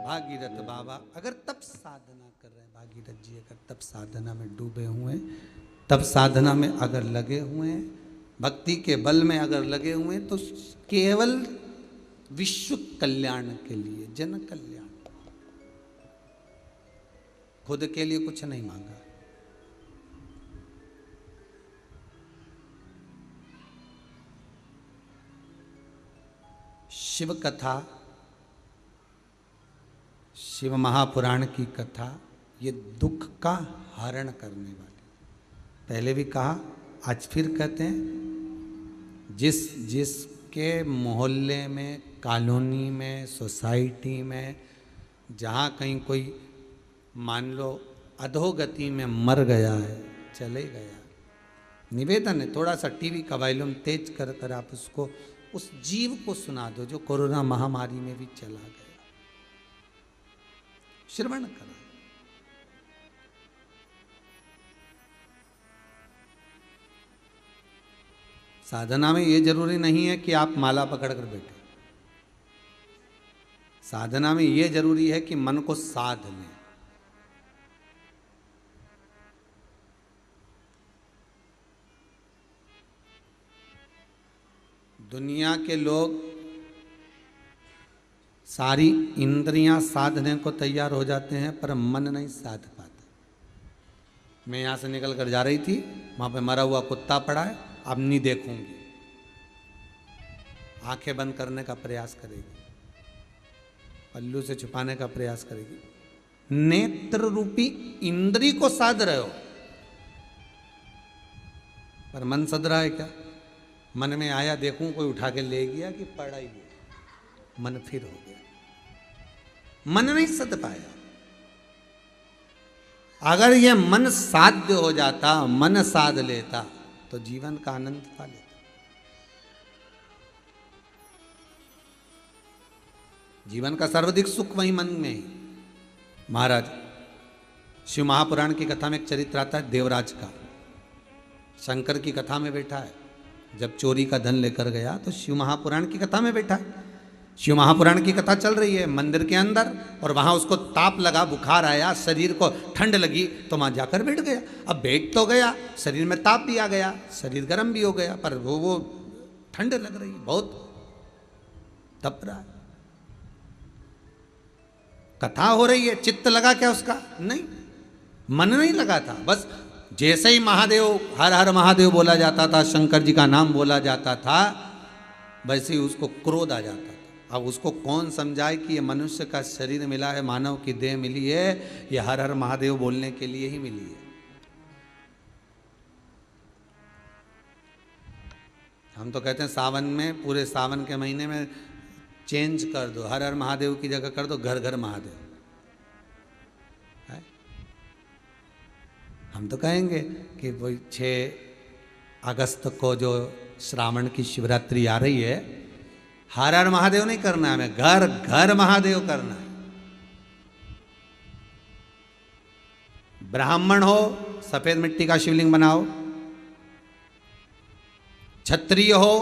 भागीरथ बाबा अगर तब साधना कर रहे हैं, भागीरथ जी अगर तब साधना में डूबे हुए हैं, तब साधना में अगर लगे हुए हैं, भक्ति के बल में अगर लगे हुए हैं, तो केवल विश्व कल्याण के लिए, जन कल्याण, खुद के लिए कुछ नहीं मांगा। शिव कथा, शिव महापुराण की कथा ये दुख का हरण करने वाली, पहले भी कहा आज फिर कहते हैं, जिसके मोहल्ले में, कॉलोनी में, सोसाइटी में जहाँ कहीं कोई मान लो अधोगति में मर गया है, चले गया, निवेदन है थोड़ा सा टीवी का वॉल्यूम तेज कर कर आप उसको, उस जीव को सुना दो जो कोरोना महामारी में भी चला गया, श्रवण करा। साधना में ये जरूरी नहीं है कि आप माला पकड़ कर बैठे, साधना में ये जरूरी है कि मन को साध लें। दुनिया के लोग सारी इंद्रियां साधने को तैयार हो जाते हैं पर मन नहीं साध पाता। मैं यहां से निकल कर जा रही थी, वहां पे मरा हुआ कुत्ता पड़ा है, अब नहीं देखूंगी, आंखें बंद करने का प्रयास करेगी, पल्लू से छुपाने का प्रयास करेगी। नेत्र रूपी इंद्री को साध रहे हो पर मन सध रहा है क्या? मन में आया देखूं कोई उठा के ले गया कि पड़ा ही गया, मन फिर हो गया, मन नहीं सध पाया। अगर ये मन साध्य हो जाता, मन साध लेता तो जीवन का आनंद पा लेता। जीवन का सर्वाधिक सुख वही मन में ही। महाराज शिव महापुराण की कथा में एक चरित्र आता है देवराज का, शंकर की कथा में बैठा है, जब चोरी का धन लेकर गया तो शिव महापुराण की कथा में बैठा है। शिव महापुराण की कथा चल रही है मंदिर के अंदर, और वहां उसको ताप लगा, बुखार आया, शरीर को ठंड लगी तो वहां जाकर बैठ गया। अब बैठ तो गया, शरीर में ताप भी आ गया, शरीर गर्म भी हो गया, पर वो ठंड लग रही, बहुत तप रहा है। कथा हो रही है, चित्त लगा क्या उसका? नहीं, मन नहीं लगा था। बस जैसे ही महादेव हर हर महादेव बोला जाता था, शंकर जी का नाम बोला जाता था, वैसे ही उसको क्रोध आ जाता था। अब उसको कौन समझाए कि ये मनुष्य का शरीर मिला है, मानव की देह मिली है, ये हर हर महादेव बोलने के लिए ही मिली है। हम तो कहते हैं सावन में, पूरे सावन के महीने में चेंज कर दो, हर हर महादेव की जगह कर दो घर घर महादेव। हम तो कहेंगे कि वही 6 अगस्त को जो श्रावण की शिवरात्रि आ रही है, हर हर महादेव नहीं करना है, हमें घर घर महादेव करना है। ब्राह्मण हो सफेद मिट्टी का शिवलिंग बनाओ, क्षत्रिय हो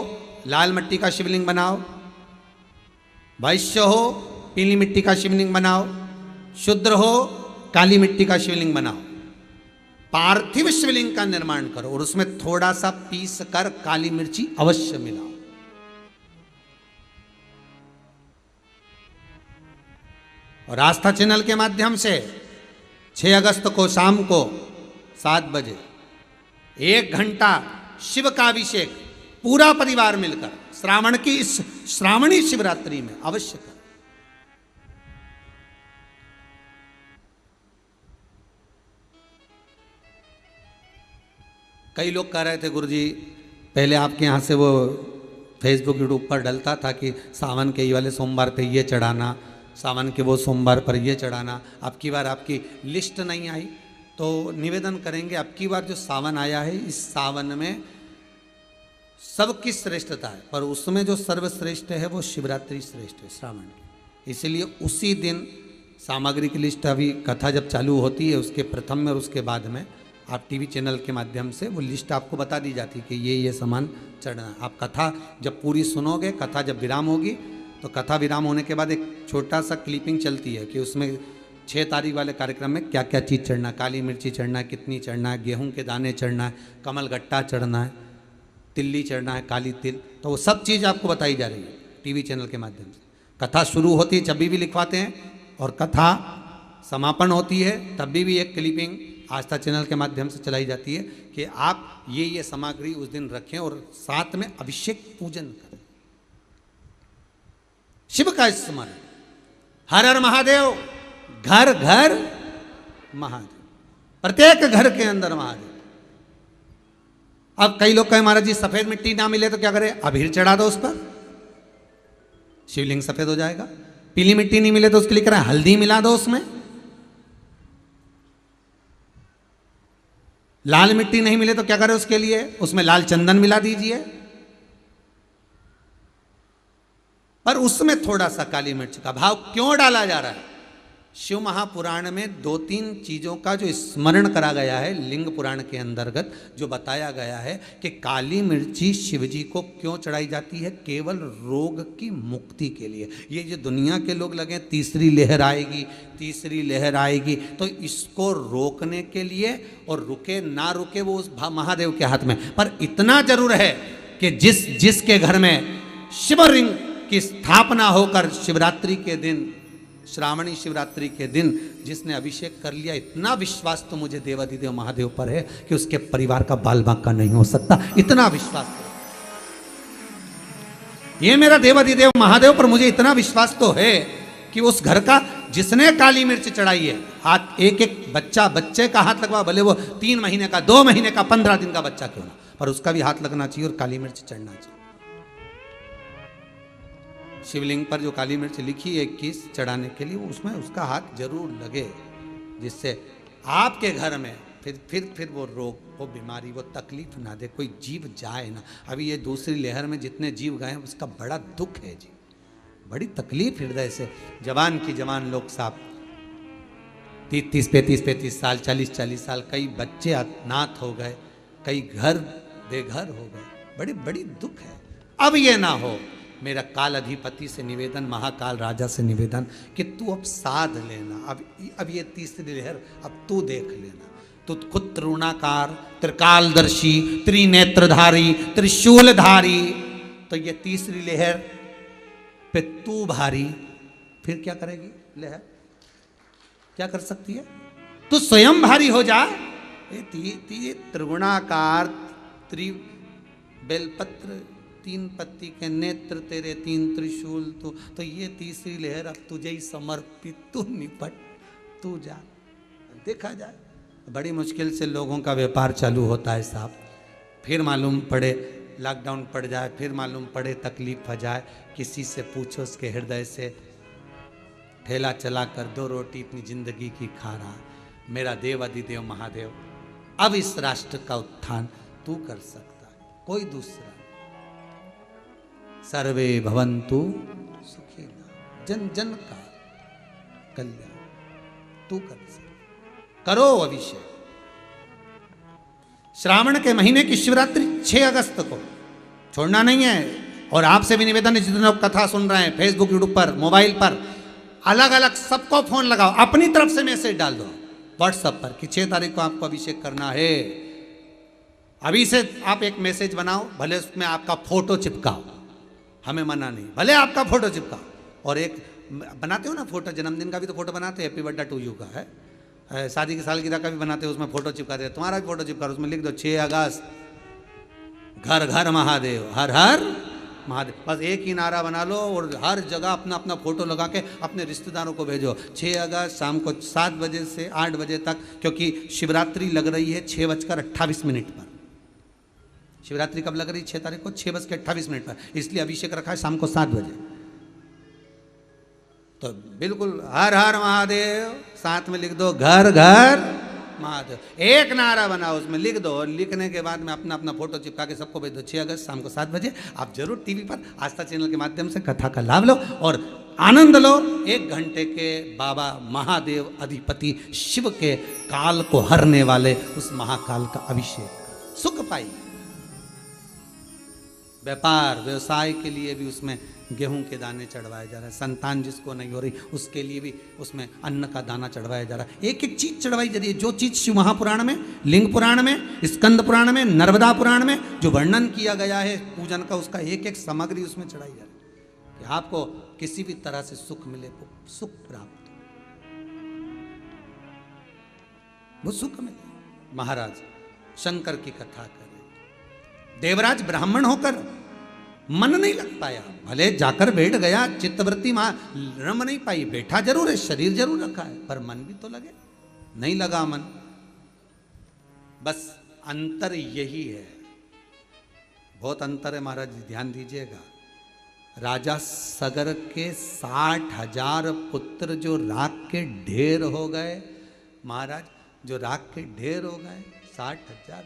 लाल मिट्टी का शिवलिंग बनाओ, वैश्य हो पीली मिट्टी का शिवलिंग बनाओ, शूद्र हो काली मिट्टी का शिवलिंग बनाओ। पार्थिव शिवलिंग का निर्माण करो और उसमें थोड़ा सा पीस कर काली मिर्ची अवश्य मिलाओ। और आस्था चैनल के माध्यम से 6 अगस्त को शाम को 7 बजे 1 घंटा शिव का अभिषेक पूरा परिवार मिलकर श्रावण की इस श्रावणी शिवरात्रि में अवश्य करें। कई लोग कह रहे थे गुरुजी, पहले आपके यहाँ से वो फेसबुक यूट्यूब पर डलता था कि सावन के ये वाले सोमवार पे ये चढ़ाना, सावन के वो सोमवार पर ये चढ़ाना। अब की बार आपकी लिस्ट नहीं आई, तो निवेदन करेंगे अब की बार जो सावन आया है, इस सावन में सबकी श्रेष्ठता है, पर उसमें जो सर्वश्रेष्ठ है वो शिवरात्रि श्रेष्ठ है श्रावण की। इसलिए उसी दिन सामग्री की लिस्ट, अभी कथा जब चालू होती है उसके प्रथम में और उसके बाद में आप टीवी चैनल के माध्यम से वो लिस्ट आपको बता दी जाती है कि ये सामान चढ़ना है। आप कथा जब पूरी सुनोगे, कथा जब विराम होगी तो कथा विराम होने के बाद एक छोटा सा क्लिपिंग चलती है कि उसमें 6 तारीख वाले कार्यक्रम में क्या क्या चीज़ चढ़ना है, काली मिर्ची चढ़ना है, कितनी चढ़ना है, गेहूं के दाने चढ़ना है, कमल गट्टा चढ़ना है, तिल्ली चढ़ना है, काली तिल, तो वो सब चीज़ आपको बताई जा रही है टीवी चैनल के माध्यम से। कथा शुरू होती है जब भी लिखवाते हैं, और कथा समापन होती है तब भी एक क्लिपिंग आस्था चैनल के माध्यम से चलाई जाती है कि आप ये सामग्री उस दिन रखें और साथ में अभिषेक पूजन करें, शिव का स्मरण। हर हर महादेव, घर घर महादेव, प्रत्येक घर के अंदर महादेव। अब कई लोग कहें महाराज जी सफेद मिट्टी ना मिले तो क्या करें? अबीर चढ़ा दो उस पर, शिवलिंग सफेद हो जाएगा। पीली मिट्टी नहीं मिले तो उसके लिए करें हल्दी मिला दो उसमें। लाल मिट्टी नहीं मिले तो क्या करें उसके लिए? उसमें लाल चंदन मिला दीजिए, पर उसमें थोड़ा सा काली मिर्च का भाव क्यों डाला जा रहा है? शिव महापुराण में 2-3 चीजों का जो स्मरण करा गया है, लिंग पुराण के अंतर्गत जो बताया गया है कि काली मिर्ची शिवजी को क्यों चढ़ाई जाती है, केवल रोग की मुक्ति के लिए। ये जो दुनिया के लोग लगे तीसरी लहर आएगी, तीसरी लहर आएगी, तो इसको रोकने के लिए, और रुके ना रुके वो उस महादेव के हाथ में। पर इतना जरूर है कि जिसके घर में शिवलिंग की स्थापना होकर शिवरात्रि के दिन, श्रावणी शिवरात्रि के दिन जिसने अभिषेक कर लिया, इतना विश्वास तो मुझे देवाधिदेव महादेव पर है कि उसके परिवार का बाल बांका नहीं हो सकता, इतना विश्वास है। ये मेरा देवाधिदेव महादेव पर मुझे इतना विश्वास तो है कि उस घर का जिसने काली मिर्च चढ़ाई है, हाथ एक बच्चे का हाथ लगवा, भले वो 3 महीने का, 2 महीने का, 15 दिन का बच्चा क्यों ना, पर उसका भी हाथ लगना चाहिए और काली मिर्च चढ़ना चाहिए। शिवलिंग पर जो काली मिर्च लिखी है 21 चढ़ाने के लिए, वो उसमें उसका हाथ जरूर लगे, जिससे आपके घर में फिर वो रोग, वो बीमारी, वो तकलीफ ना दे, कोई जीव जाए ना। अभी ये दूसरी लहर में जितने जीव गए हैं उसका बड़ा दुख है जी, बड़ी तकलीफ हृदय से। जवान की जवान लोग साहब 30-35 साल, 40 साल, कई बच्चे अनाथ हो गए, कई घर बेघर हो गए, बड़ी दुख है। अब ये ना हो। मेरा काल अधिपति से निवेदन, महाकाल राजा से निवेदन कि तू अब साध लेना, अब ये तीसरी लहर अब तू देख लेना। तू खुद त्रिगुणाकार, त्रिकालदर्शी, त्रिनेत्रधारी, त्रिशूलधारी, तो ये तीसरी लहर पे तू भारी, फिर क्या करेगी लहर? क्या कर सकती है? तू स्वयं भारी हो जा। त्रिगुणाकार, बेलपत्र, 3 पत्ती के नेत्र तेरे, 3 त्रिशूल, तो ये तीसरी लहर अब तुझे ही समर्पित, तू निपट, तू जा, देखा जाए। बड़ी मुश्किल से लोगों का व्यापार चालू होता है साहब, फिर मालूम पड़े लॉकडाउन पड़ जाए, फिर मालूम पड़े तकलीफ हो जाए। किसी से पूछो उसके हृदय से, ठेला चला कर 2 रोटी अपनी जिंदगी की खा रहा। मेरा देव अधिदेव महादेव, अब इस राष्ट्र का उत्थान तू कर सकता है, कोई दूसरा। सर्वे भवन्तु सुखिनः, जन जन का कल्याण तू कर सकता, करो अभिषेक। श्रावण के महीने की शिवरात्रि 6 अगस्त को छोड़ना नहीं है। और आपसे भी निवेदन है, जितने लोग कथा सुन रहे हैं फेसबुक, यूट्यूब पर, मोबाइल पर, अलग अलग सबको फोन लगाओ, अपनी तरफ से मैसेज डाल दो व्हाट्सएप पर कि 6 तारीख को आपको अभिषेक करना है। अभी से आप एक मैसेज बनाओ, भले उसमें आपका फोटो चिपकाओ, हमें मना नहीं, भले आपका फोटो चिपकाओ। और एक बनाते हो ना फोटो, जन्मदिन का भी तो फोटो बनाते हैं, हैप्पी बर्थडे टू यू का है, शादी की सालगिरह का भी बनाते हो, उसमें फोटो चिपकाते हैं, तुम्हारा भी फोटो चिपका, उसमें लिख दो 6 अगस्त घर घर महादेव, हर हर महादेव। बस एक ही नारा बना लो और हर जगह अपना अपना फोटो लगा के अपने रिश्तेदारों को भेजो। 6 अगस्त शाम को 7 बजे से 8 बजे तक, क्योंकि शिवरात्रि लग रही है 6:28 पर। शिवरात्रि कब लग रही है? 6 तारीख को 6:28 पर, इसलिए अभिषेक रखा है शाम को 7 बजे। तो बिल्कुल हर हर महादेव, साथ में लिख दो घर घर महादेव, एक नारा बनाओ उसमें लिख दो, और लिखने के बाद में अपना अपना फोटो चिपका के सबको भेज दो। 6 अगस्त शाम को 7 बजे आप जरूर टीवी पर आस्था चैनल के माध्यम से कथा का लाभ लो और आनंद लो। 1 घंटे के बाबा महादेव अधिपति शिव के काल को हरने वाले उस महाकाल का अभिषेक, सुख पाइए। व्यापार व्यवसाय के लिए भी उसमें गेहूं के दाने चढ़वाए जा रहे हैं। संतान जिसको नहीं हो रही उसके लिए भी उसमें अन्न का दाना चढ़वाया जा रहा है। एक एक चीज चढ़वाई जा रही है। जो चीज शिव महापुराण में, लिंग पुराण में, स्कंद पुराण में, नर्मदा पुराण में जो वर्णन किया गया है पूजन का, उसका एक एक सामग्री उसमें चढ़ाई जा रही है कि आपको किसी भी तरह से सुख मिले, वो सुख प्राप्त हो, वो सुख मिले। महाराज शंकर की कथा करें। देवराज ब्राह्मण होकर मन नहीं लग पाया, भले जाकर बैठ गया, चित्तवृत्ति रम नहीं पाई, बैठा जरूर है, शरीर जरूर रखा है, पर मन भी तो लगे, नहीं लगा मन। बस अंतर यही है, बहुत अंतर है महाराज जी, ध्यान दीजिएगा। राजा सगर के 60,000 पुत्र जो राख के ढेर हो गए, महाराज जो राख के ढेर हो गए 60,000,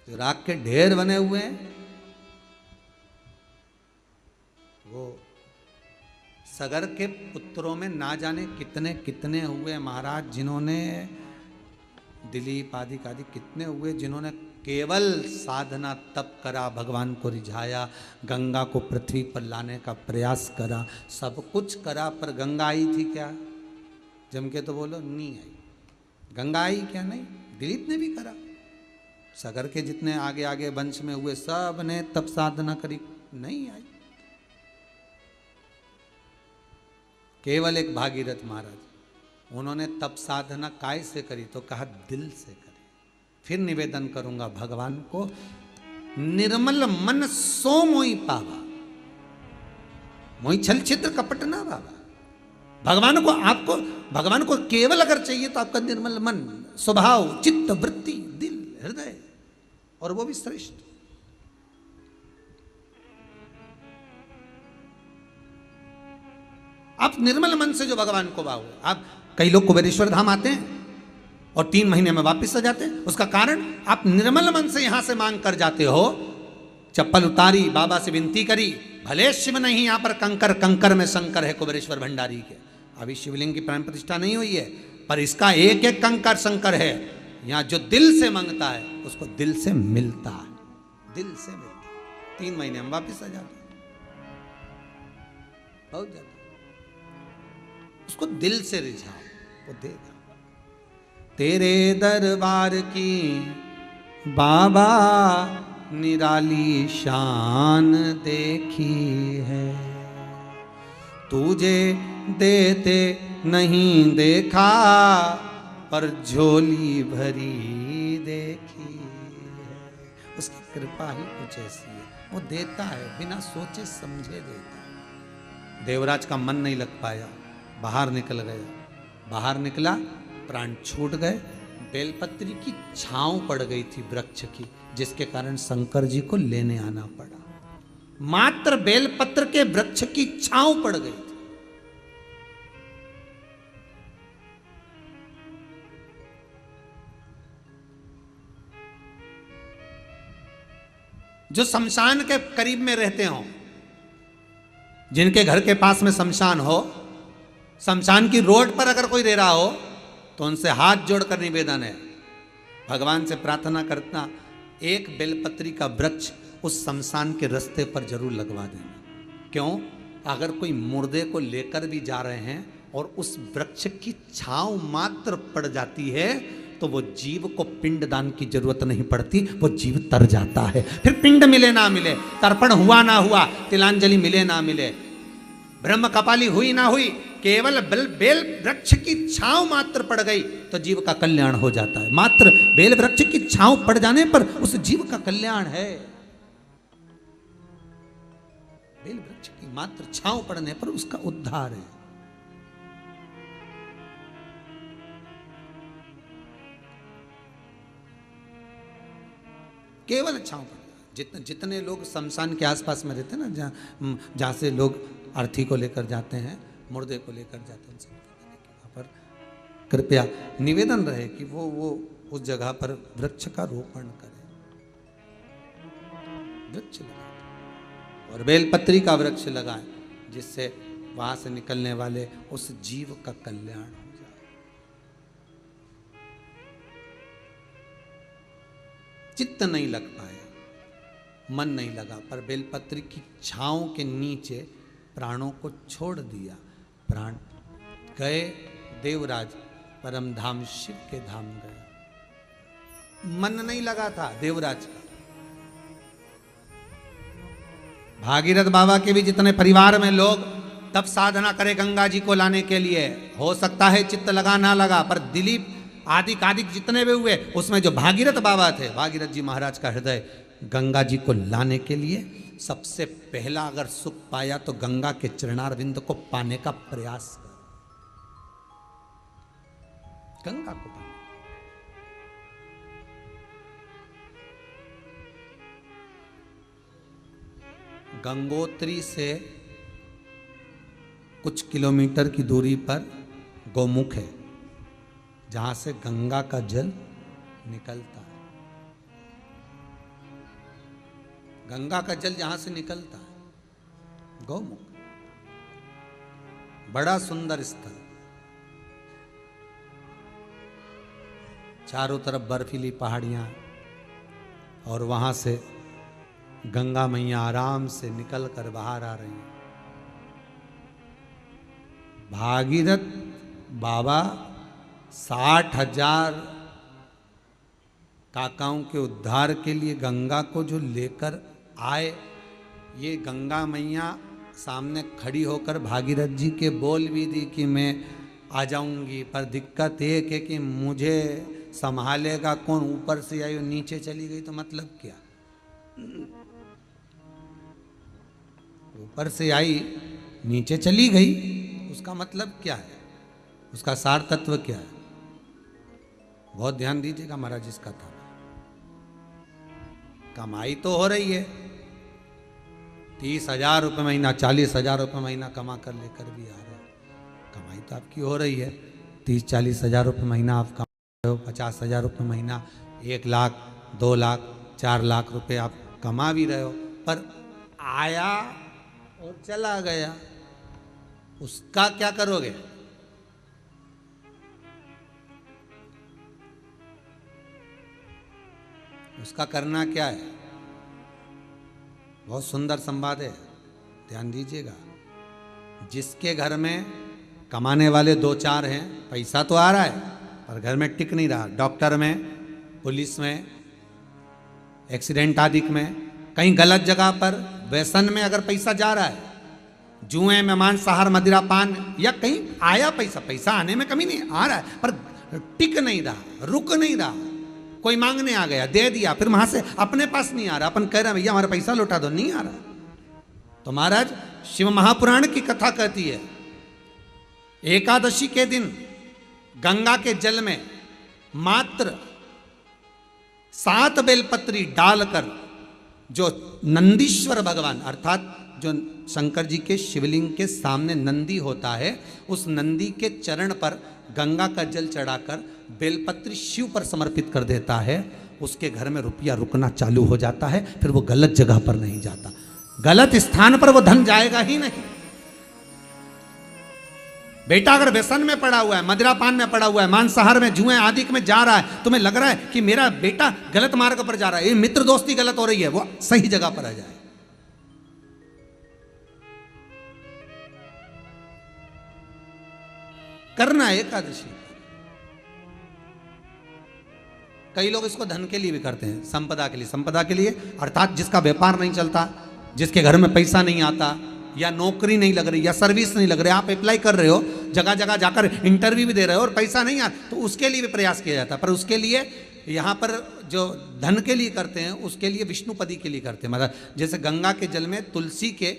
जो राख के ढेर बने हुए हैं, वो सगर के पुत्रों में ना जाने कितने कितने हुए महाराज, जिन्होंने दिलीप आदि कितने हुए जिन्होंने केवल साधना तप करा, भगवान को रिझाया, गंगा को पृथ्वी पर लाने का प्रयास करा, सब कुछ करा, पर गंगा आई थी क्या? जम के तो बोलो, नहीं आई। गंगा आई क्या? नहीं। दिलीप ने भी करा, सगर के जितने आगे आगे वंश में हुए सब ने तप साधना करी, नहीं आई। केवल एक भागीरथ महाराज, उन्होंने तप साधना काय से करी? तो कहा दिल से करी। फिर निवेदन करूंगा भगवान को, निर्मल मन सो मोई पावा, मोई छल छिद्र कपट ना बाबा। भगवान को, आपको भगवान को केवल अगर चाहिए तो आपका निर्मल मन, स्वभाव, चित्त, वृत्ति, दिल, हृदय, और वो भी श्रेष्ठ। आप निर्मल मन से जो भगवान को भाव, आप कई लोग कुबेरेश्वर धाम आते हैं और 3 महीने में वापस आ जाते हैं। उसका कारण आप निर्मल मन से यहां से मांग कर जाते हो। चप्पल उतारी, बाबा से विनती करी, भले शिव नहीं यहां पर कंकर, कंकर में शंकर है कुबेरेश्वर भंडारी के। अभी शिवलिंग की प्राण प्रतिष्ठा नहीं हुई है, पर इसका एक एक कंकर शंकर है। यहां जो दिल से मांगता है उसको दिल से मिलता है, दिल से मिलता है। 3 महीने में वापस आ जाता है, बहुत जाता। उसको दिल से रिझाओ, वो देगा। तेरे दरबार की बाबा निराली शान देखी है, तुझे देते नहीं देखा, पर झोली भरी देखी है। उसकी कृपा ही कुछ ऐसी है, वो देता है, बिना सोचे समझे देता है। देवराज का मन नहीं लग पाया, बाहर निकल गया। बाहर निकला, प्राण छूट गए। बेलपत्री की छांव पड़ गई थी वृक्ष की, जिसके कारण शंकर जी को लेने आना पड़ा। मात्र बेलपत्र के वृक्ष की छांव पड़ गई थी। जो शमशान के करीब में रहते हो, जिनके घर के पास में शमशान हो, शमशान की रोड पर अगर कोई रह रहा हो, तो उनसे हाथ जोड़कर निवेदन है, भगवान से प्रार्थना करना, एक बेलपत्री का वृक्ष उस शमशान के रास्ते पर जरूर लगवा देना। क्यों? अगर कोई मुर्दे को लेकर भी जा रहे हैं और उस वृक्ष की छांव मात्र पड़ जाती है, तो वो जीव को पिंड दान की जरूरत नहीं पड़ती, वो जीव तर जाता है। फिर पिंड मिले ना मिले, तर्पण हुआ ना हुआ, तिलांजलि मिले ना मिले, ब्रह्म कपाली हुई ना हुई, केवल बेल वृक्ष की छांव मात्र पड़ गई तो जीव का कल्याण हो जाता है। मात्र बेल वृक्ष की छांव पड़ जाने पर उस जीव का कल्याण है। बेल वृक्ष की मात्र छांव पड़ने पर उसका उद्धार है। केवल छांव पड़, जितने लोग शमशान के आसपास में रहते हैं ना, जहाँ से लोग अर्थी को लेकर जाते हैं, मुर्दे को लेकर जाते हैं, वहाँ पर कृपया निवेदन रहे कि वो उस जगह पर वृक्ष का रोपण करें, वृक्ष लगाएं और बेलपत्री का वृक्ष लगाएं, जिससे वहाँ से निकलने वाले उस जीव का कल्याण हो जाए। चित्त नहीं लग पाया, मन नहीं लगा, पर बेलपत्री की छांव के नीचे प्राणों को छोड़ दिया। प्राण गए देवराज परम धाम शिव के धाम गए। मन नहीं लगा था देवराज का। भागीरथ बाबा के भी जितने परिवार में लोग तब साधना करे गंगा जी को लाने के लिए, हो सकता है चित्त लगा ना लगा, पर दिलीप आदिक जितने भी हुए उसमें जो भागीरथ बाबा थे, भागीरथ जी महाराज का हृदय गंगा जी को लाने के लिए सबसे पहला अगर सुख पाया तो गंगा के चरणारविंद को पाने का प्रयास कर, गंगा को पाने। गंगोत्री से कुछ किलोमीटर की दूरी पर गौमुख है, जहां से गंगा का जल निकलता है। गंगा का जल जहां से निकलता है गौमुख, बड़ा सुंदर स्थल, चारों तरफ बर्फीली पहाड़ियां, और वहां से गंगा मैया आराम से निकल कर बाहर आ रही हैं। भागीरथ बाबा 60,000 काकाओं के उद्धार के लिए गंगा को जो लेकर आए, ये गंगा मैया सामने खड़ी होकर भागीरथ जी के बोल भी दी कि मैं आ जाऊंगी, पर दिक्कत एक है कि मुझे संभालेगा कौन। ऊपर से आई और नीचे चली गई तो मतलब क्या? ऊपर से आई नीचे चली गई, उसका मतलब क्या है? उसका सार तत्व क्या है? बहुत ध्यान दीजिएगा महाराज इस कथा में। कमाई तो हो रही है, 30,000 रुपये महीना, 40,000 रुपये महीना कमा कर लेकर भी आ रहे हैं। कमाई तो आपकी हो रही है, 30-40 हज़ार रुपये महीना आप कमा रहे हो, 50,000 रुपये महीना, 1 लाख, 2 लाख, 4 लाख रुपये आप कमा भी रहे हो, पर आया और चला गया, उसका क्या करोगे? उसका करना क्या है? बहुत सुंदर संवाद है, ध्यान दीजिएगा। जिसके घर में कमाने वाले 2-4 हैं, पैसा तो आ रहा है पर घर में टिक नहीं रहा, डॉक्टर में, पुलिस में, एक्सीडेंट आदि में, कहीं गलत जगह पर व्यसन में अगर पैसा जा रहा है, जुए में, मांसाहार, मदिरा पान, या कहीं आया पैसा, पैसा आने में कमी नहीं, आ रहा है पर टिक नहीं रहा, रुक नहीं रहा। कोई मांगने आ गया, दे दिया, फिर वहां से अपने पास नहीं आ रहा, अपन कह रहे हैं भैया हमारा पैसा लौटा दो, नहीं आ रहा। तो महाराज शिव महापुराण की कथा कहती है, एकादशी के दिन गंगा के जल में मात्र 7 बेलपत्री डालकर जो नंदीश्वर भगवान अर्थात जो शंकर जी के शिवलिंग के सामने नंदी होता है, उस नंदी के चरण पर गंगा का जल चढ़ाकर बेलपत्री शिव पर समर्पित कर देता है, उसके घर में रुपया रुकना चालू हो जाता है, फिर वो गलत जगह पर नहीं जाता, गलत स्थान पर वो धन जाएगा ही नहीं। बेटा अगर व्यसन में पड़ा हुआ है, मदिरा पान में पड़ा हुआ है, मांसाहार में, जुए आदि में जा रहा है, तुम्हें लग रहा है कि मेरा बेटा गलत मार्ग पर जा रहा है, ये मित्र दोस्ती गलत हो रही है, वो सही जगह पर आ जाए। करना है एकादशी। कई लोग इसको धन के लिए भी करते हैं, संपदा के लिए, संपदा के लिए अर्थात जिसका व्यापार नहीं चलता, जिसके घर में पैसा नहीं आता, या नौकरी नहीं लग रही, या सर्विस नहीं लग रही, आप अप्लाई कर रहे हो, जगह जगह जाकर इंटरव्यू भी दे रहे हो और पैसा नहीं आता, तो उसके लिए भी प्रयास किया जाता है। पर उसके लिए यहाँ पर जो धन के लिए करते हैं, उसके लिए विष्णुपदी के लिए करते हैं। मतलब जैसे गंगा के जल में तुलसी के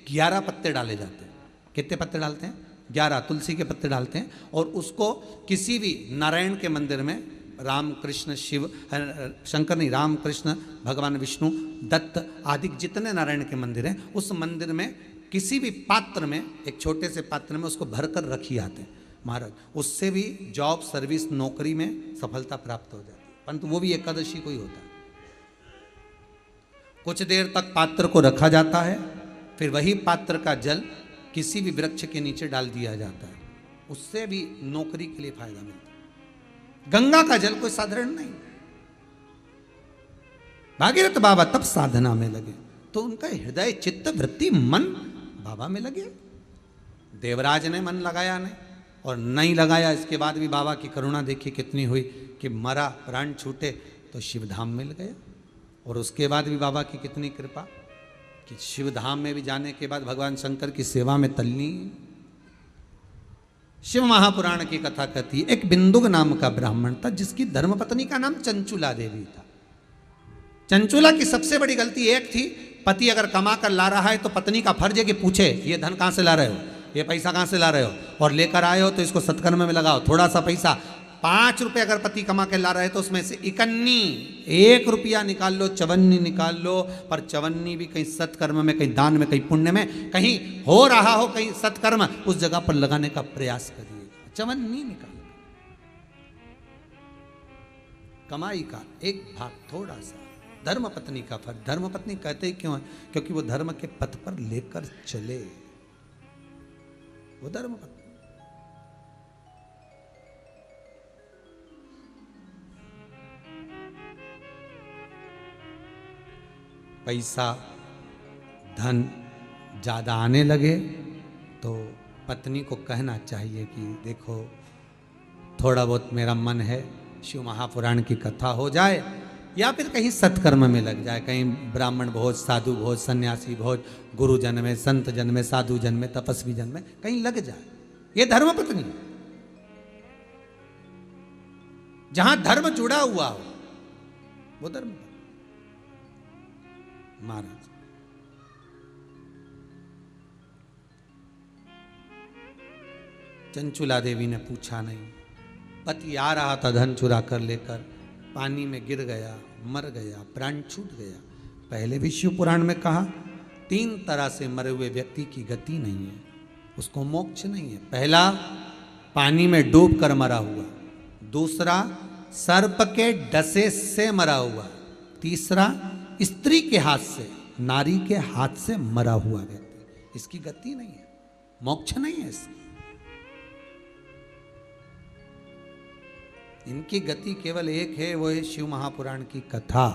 11 पत्ते डाले जाते हैं। कितने पत्ते डालते हैं? 11 तुलसी के पत्ते डालते हैं, और उसको किसी भी नारायण के मंदिर में, राम कृष्ण शिव, शंकर नहीं, राम कृष्ण भगवान विष्णु, दत्त आदि जितने नारायण के मंदिर हैं, उस मंदिर में किसी भी पात्र में, एक छोटे से पात्र में उसको भरकर रखी आते हैं महाराज। उससे भी जॉब, सर्विस, नौकरी में सफलता प्राप्त हो जाती है, परंतु वो भी एकादशी को ही होता है। कुछ देर तक पात्र को रखा जाता है, फिर वही पात्र का जल किसी भी वृक्ष के नीचे डाल दिया जाता है, उससे भी नौकरी के लिए फायदा मिलता है। गंगा का जल कोई साधारण नहीं, भागीरथ बाबा तब साधना में लगे, तो उनका हृदय चित्त वृत्ति मन बाबा में लगे। देवराज ने मन लगाया नहीं, और नहीं लगाया, इसके बाद भी बाबा की करुणा देखी कितनी हुई कि मरा, प्राण छूटे तो शिवधाम मिल गया। और उसके बाद भी बाबा की कितनी कृपा कि शिवधाम में भी जाने के बाद भगवान शंकर की सेवा में तल्ली। शिव महापुराण की कथा कहती है, एक बिंदुक नाम का ब्राह्मण था जिसकी धर्मपत्नी का नाम चंचुला देवी था। चंचुला की सबसे बड़ी गलती एक थी, पति अगर कमा कर ला रहा है तो पत्नी का फर्ज है कि पूछे ये धन कहाँ से ला रहे हो, ये पैसा कहाँ से ला रहे हो, और लेकर आए हो तो इसको सत्कर्म में लगाओ। थोड़ा सा पैसा 5 रुपये अगर पति कमा के ला रहे तो उसमें से 1 रुपया निकाल लो, 54 निकाल लो, पर 54 भी कहीं सत्कर्म में, कहीं दान में, कहीं पुण्य में, कहीं हो रहा हो कहीं सत्कर्म, उस जगह पर लगाने का प्रयास करिएगा। 54 निकाल, कमाई का एक भाग थोड़ा सा धर्मपत्नी का फर्ज। धर्मपत्नी कहते ही क्यों है? क्योंकि वो धर्म के पथ पर लेकर चले, वो धर्मपत्नी। पैसा धन ज्यादा आने लगे तो पत्नी को कहना चाहिए कि देखो थोड़ा बहुत मेरा मन है शिव महापुराण की कथा हो जाए, या फिर कहीं सत्कर्म में लग जाए, कहीं ब्राह्मण भोज, साधु भोज, सन्यासी भोज, गुरु जन में, संत जन में, साधु जन में, तपस्वी जन में कहीं लग जाए। ये धर्मपत्नी, जहां धर्म जुड़ा हुआ हो वो धर्म। महाराज चंचुला देवी ने पूछा नहीं, पति आ रहा था धन चुरा कर लेकर, पानी में गिर गया, मर गया, प्राण छूट गया। पहले भी शिव पुराण में कहा 3 तरह से मरे हुए व्यक्ति की गति नहीं है, उसको मोक्ष नहीं है। पहला पानी में डूब कर मरा हुआ, दूसरा सर्प के डसे से मरा हुआ, तीसरा स्त्री के हाथ से, नारी के हाथ से मरा हुआ व्यक्ति। इसकी गति नहीं है, मोक्ष नहीं है इसकी। इनकी गति केवल एक है, वो है शिव महापुराण की कथा।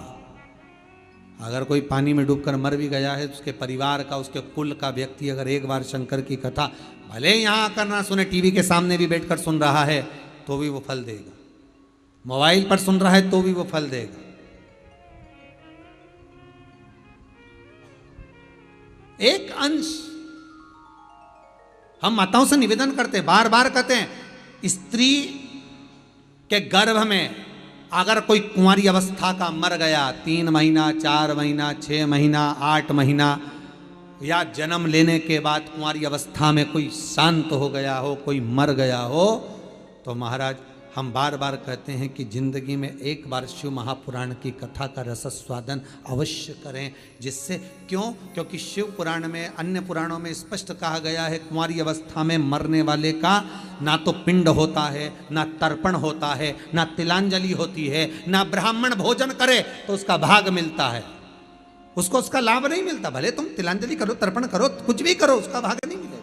अगर कोई पानी में डूबकर मर भी गया है, उसके परिवार का, उसके कुल का व्यक्ति अगर एक बार शंकर की कथा भले यहां आकर ना सुने, टीवी के सामने भी बैठकर सुन रहा है तो भी वो फल देगा, मोबाइल पर सुन रहा है तो भी वो फल देगा। एक अंश हम माताओं से निवेदन करते, बार बार कहते हैं, स्त्री के गर्भ में अगर कोई कुंवारी अवस्था का मर गया, 3 महीना, 4 महीना, 6 महीना, 8 महीना, या जन्म लेने के बाद कुंवारी अवस्था में कोई शांत हो गया हो, कोई मर गया हो, तो महाराज हम बार बार कहते हैं कि जिंदगी में एक बार शिव महापुराण की कथा का रसस्वादन अवश्य करें। जिससे क्यों? क्योंकि शिव पुराण में, अन्य पुराणों में स्पष्ट कहा गया है, कुंवारी अवस्था में मरने वाले का ना तो पिंड होता है, ना तर्पण होता है, ना तिलांजलि होती है, ना ब्राह्मण भोजन करे तो उसका भाग मिलता है, उसको उसका लाभ नहीं मिलता। भले तुम तिलांजलि करो, तर्पण करो, कुछ भी करो, उसका भाग नहीं मिलेगा।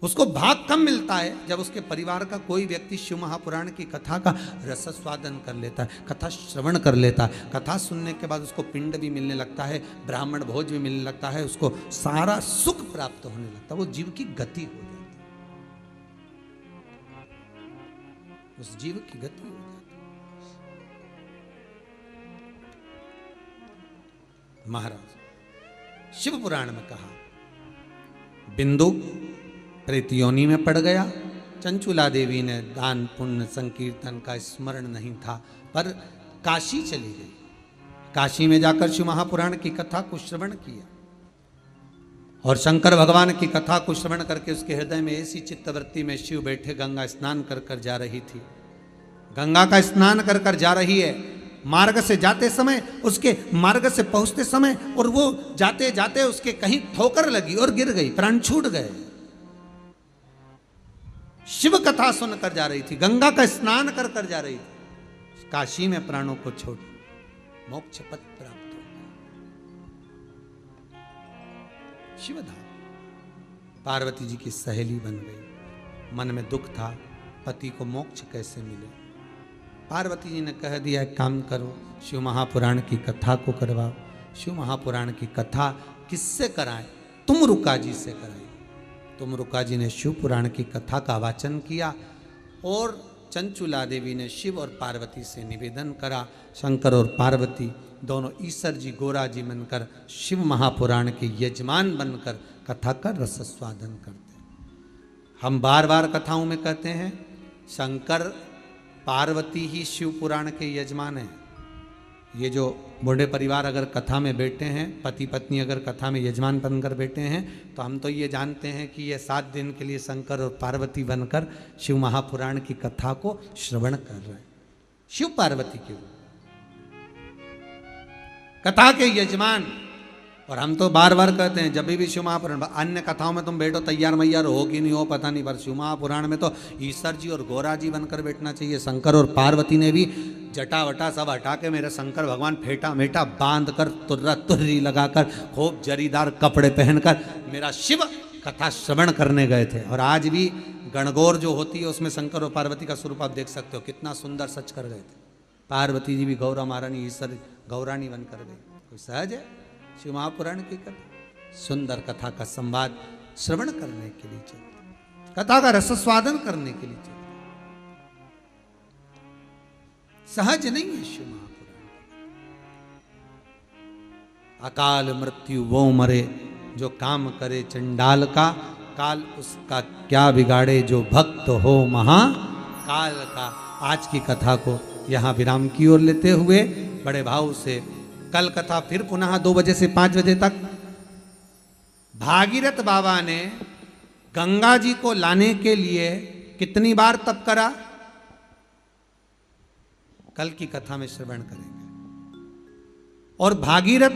उसको भाग कम मिलता है जब उसके परिवार का कोई व्यक्ति शिव महापुराण की कथा का रसस्वादन कर लेता है, कथा श्रवण कर लेता है। कथा सुनने के बाद उसको पिंड भी मिलने लगता है, ब्राह्मण भोज भी मिलने लगता है, उसको सारा सुख प्राप्त होने लगता है, वो जीव की गति हो जाती है, उस जीव की गति हो जाती है। महाराज शिव पुराण में कहा, बिंदु प्रेत योनि में पड़ गया। चंचुला देवी ने दान पुण्य संकीर्तन का स्मरण नहीं था, पर काशी चली गई। काशी में जाकर शिव महापुराण की कथा को श्रवण किया, और शंकर भगवान की कथा को श्रवण करके उसके हृदय में ऐसी चित्तवृत्ति में शिव बैठे गंगा स्नान कर कर जा रही थी। गंगा का स्नान कर कर जा रही है, मार्ग से जाते समय, उसके मार्ग से पहुंचते समय, और वो जाते जाते उसके कहीं ठोकर लगी और गिर गई, प्राण छूट गए। शिव कथा सुनकर जा रही थी, गंगा का स्नान कर कर जा रही थी, काशी में प्राणों को छोड़ मोक्ष पद प्राप्त हो गया। शिवधाम पार्वती जी की सहेली बन गई। मन में दुख था, पति को मोक्ष कैसे मिले। पार्वती जी ने कह दिया एक काम करो, शिव महापुराण की कथा को करवाओ। शिव महापुराण की कथा किससे कराएं? तुमरुका जी से कराई। तुमरुका जी ने शिव पुराण की कथा का वाचन किया और चंचुला देवी ने शिव और पार्वती से निवेदन करा। शंकर और पार्वती दोनों ईश्वर जी गोरा जी बनकर शिव महापुराण के यजमान बनकर कथा का रसस्वादन करते हैं। हम बार बार कथाओं में कहते हैं शंकर पार्वती ही शिव पुराण के यजमान हैं। ये जो बूढ़े परिवार अगर कथा में बैठे हैं, पति पत्नी अगर कथा में यजमान बनकर बैठे हैं, तो हम तो ये जानते हैं कि ये 7 दिन के लिए शंकर और पार्वती बनकर शिव महापुराण की कथा को श्रवण कर रहे हैं। शिव पार्वती के कथा के यजमान। और हम तो बार बार कहते हैं जब भी शिव महापुराण, अन्य कथाओं में तुम बैठो तैयार मैयार हो कि नहीं हो पता नहीं, पर शिव महापुराण में तो ईश्वर जी और गोरा जी बनकर बैठना चाहिए। शंकर और पार्वती ने भी जटा वटा सब हटा के मेरे शंकर भगवान फेटा मेटा बांध कर तुर्रा तुर्री लगाकर खूब जरीदार कपड़े पहनकर मेरा शिव कथा श्रवण करने गए थे। और आज भी गणगौर जो होती है उसमें शंकर और पार्वती का स्वरूप आप देख सकते हो, कितना सुंदर सच कर गए थे। पार्वती जी भी गौरा महारानी ईश्वर गौरानी बनकर गई। कोई सहज है? शिव महापुराण की कथा, सुंदर कथा का संवाद श्रवण करने के लिए चलते, कथा का रसस्वादन करने के लिए चलते। सहज नहीं है शिव महापुराण। अकाल मृत्यु वो मरे जो काम करे चंडाल का, काल उसका क्या बिगाड़े जो भक्त हो महाकाल का। आज की कथा को यहाँ विराम की ओर लेते हुए बड़े भाव से कल कथा फिर पुनः 2 बजे से 5 बजे तक। भागीरथ बाबा ने गंगा जी को लाने के लिए कितनी बार तप करा, कल की कथा में श्रवण करेंगे। और भागीरथ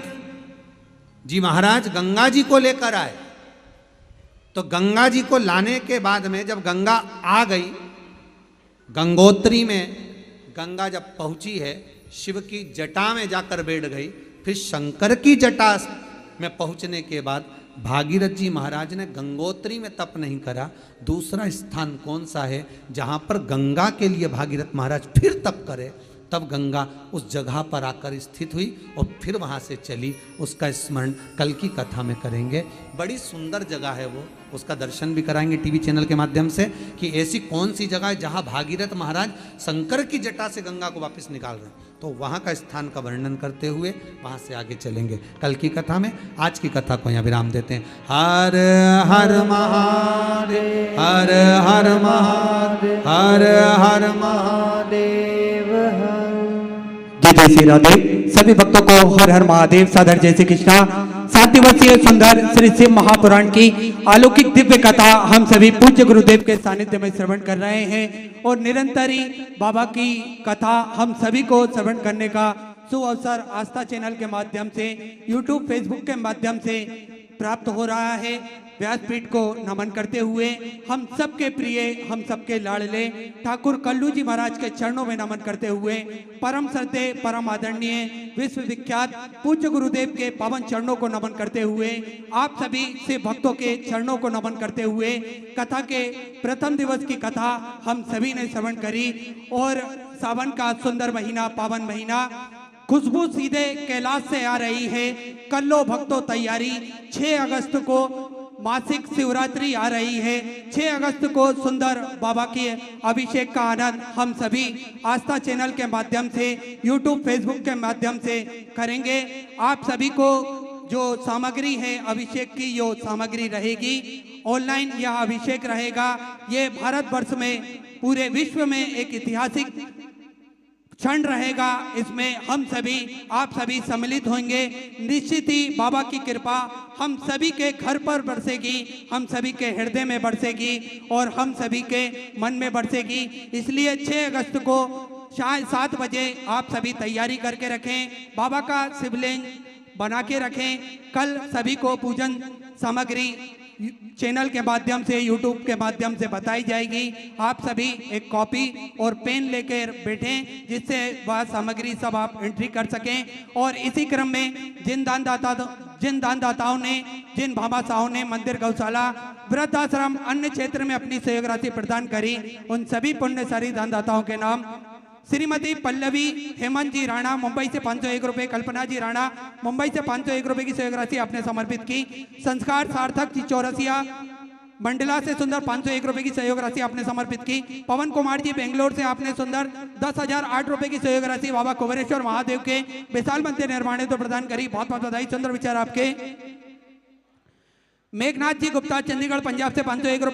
जी महाराज गंगा जी को लेकर आए, तो गंगा जी को लाने के बाद में जब गंगा आ गई, गंगोत्री में गंगा जब पहुंची है, शिव की जटा में जाकर बैठ गई, फिर शंकर की जटा में पहुंचने के बाद भागीरथ जी महाराज ने गंगोत्री में तप नहीं करा। दूसरा स्थान कौन सा है जहां पर गंगा के लिए भागीरथ महाराज फिर तप करे? तब गंगा उस जगह पर आकर स्थित हुई और फिर वहां से चली। उसका स्मरण कल की कथा में करेंगे। बड़ी सुंदर जगह है वो, उसका दर्शन भी कराएंगे टीवी चैनल के माध्यम से कि ऐसी कौन सी जगह है जहां भागीरथ महाराज शंकर की जटा से गंगा को वापस निकाल रहे हैं। तो वहां का स्थान का वर्णन करते हुए वहां से आगे चलेंगे कल की कथा में। आज की कथा को यहाँ विराम देते हैं। हर हर महादेव, हर हर महादेव, हर हर महादेव। जय श्री राधे। सभी भक्तों को हर हर महादेव, सादर जय श्री कृष्णा। 7 दिवसीय सुंदर श्री शिव महापुराण की अलौकिक दिव्य कथा हम सभी पूज्य गुरुदेव के सानिध्य में श्रवण कर रहे हैं और निरंतर ही बाबा की कथा हम सभी को श्रवण करने का सुअवसर आस्था चैनल के माध्यम से, यूट्यूब फेसबुक के माध्यम से प्राप्त हो रहा है। व्यासपीठ को नमन करते हुए हम सबके प्रिय, हम सबके लाडले ठाकुर कल्लू जी महाराज के चरणों में नमन करते हुए परम श्रद्धे, परम आदरणीय, विश्वविख्यात पूज्य गुरुदेव के पावन चरणों को नमन करते हुए आप सभी से भक्तों के चरणों को नमन करते हुए कथा के प्रथम दिवस की कथा हम सभी ने श्रवण करी। और सावन का सुंदर महीना, पावन महीना, खुशबू सीधे कैलाश से आ रही है। कर लो भक्तों तैयारी, 6 अगस्त को मासिक शिवरात्रि आ रही है। 6 अगस्त को सुंदर बाबा के अभिषेक का आनंद हम सभी आस्था चैनल के माध्यम से, यूट्यूब फेसबुक के माध्यम से करेंगे। आप सभी को जो सामग्री है अभिषेक की, जो सामग्री रहेगी ऑनलाइन यह अभिषेक रहेगा। ये भारतवर्ष में, पूरे विश्व में एक ऐतिहासिक क्षण रहेगा। इसमें हम सभी, आप सभी सम्मिलित होंगे। निश्चित ही बाबा की कृपा हम सभी के घर पर बरसेगी, हम सभी के हृदय में बरसेगी और हम सभी के मन में बरसेगी। इसलिए 6 अगस्त को शायद 7 बजे आप सभी तैयारी करके रखें, बाबा का शिवलिंग बना के रखें। कल सभी को पूजन सामग्री चैनल के माध्यम से, यूट्यूब के माध्यम से बताई जाएगी। आप सभी एक कॉपी और पेन लेकर बैठें जिससे वह सामग्री सब आप एंट्री कर सकें। और इसी क्रम में जिन दानदाताओं ने, जिन भामाशाहों ने मंदिर, गौशाला, वृद्धाश्रम, अन्य क्षेत्र में अपनी सहयोग राशि प्रदान करी, उन सभी पुण्यशाली दानदाताओं के नाम श्रीमती पल्लवी हेमंत जी राणा मुंबई से 501 रुपए, कल्पना जी राणा मुंबई से 501 रुपए की सहयोग राशि आपने समर्पित की। संस्कार सार्थक जी चौरसिया मंडला से सुंदर 501 रुपए की सहयोग राशि आपने समर्पित की। पवन कुमार जी बेंगलोर से आपने सुंदर 10,008 रुपए की सहयोग राशि बाबा कुबेरेश्वर महादेव के विशाल मंदिर निर्माण हेतु प्रदान करी। बहुत बहुत बधाई, सुंदर विचार आपके। मेघनाथ जी गुप्ता चंडीगढ़ पंजाब से 501 रुपए